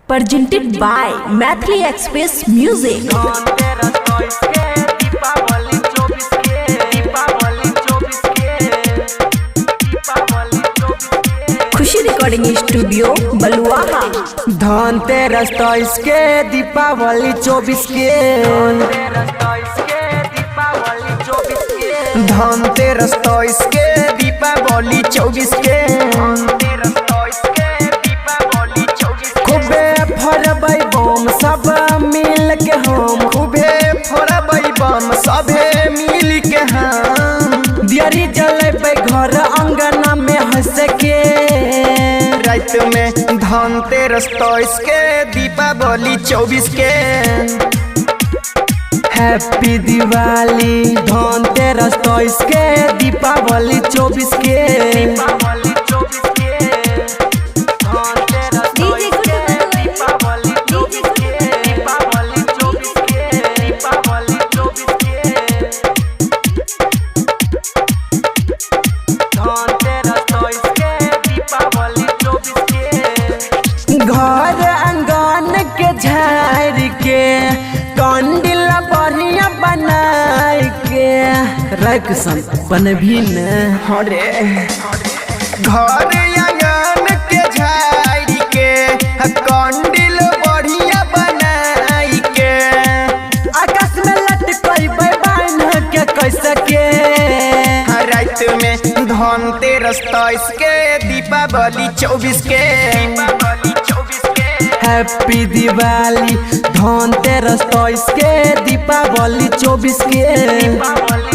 presented by Mathli Express Music। Khushi recording studio Baluaha. Dhanteras तईस के दीपावली 24 के धनतेरस तईस के दीपावली 24 के खूबे फरबै बम सब मिल के हम खूबे फरबै बम सबे मिल के हम दियारी जलेबै घर अंगना में हंस के रात में धनतेरस तईस के दीपावली 24 के हैप्पी दिवाली धनतेरस तईस के दीपावली 24 के घर आंगन के झाड़ के कंडिल बढ़िया बनाए के रखसन बनभी न हरे घर आंगन के झाड़ के कंडिल बढ़िया बनाए के आकाश में लटकैबै बान्ह के कैसे के रात में धनतेरस तईस के दीपावली 24 के हैप्पी दिवाली धनतेरस तईस के दीपावली 24 के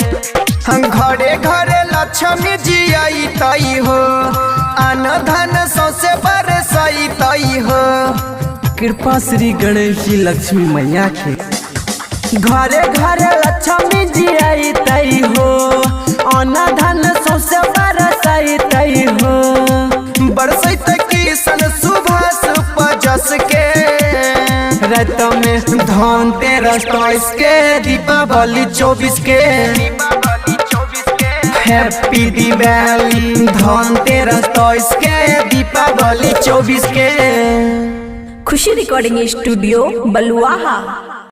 घरे घरे लक्ष्मी जी आई तई हो अन धन सौसे बरसई तई हो कृपा श्री गणेश जी लक्ष्मी मैया के घरे घरे लक्ष्मी जी आई तई हो अन धन सौसे बरसई तई हो बरसई तकी सन सुभाष पजस के रात में धनतेरस तईस के दीपावली 24 के हैप्पी दिवाली धनतेरस तईस के दीपावली 24 के खुशी रिकॉर्डिंग स्टूडियो बलुआहा।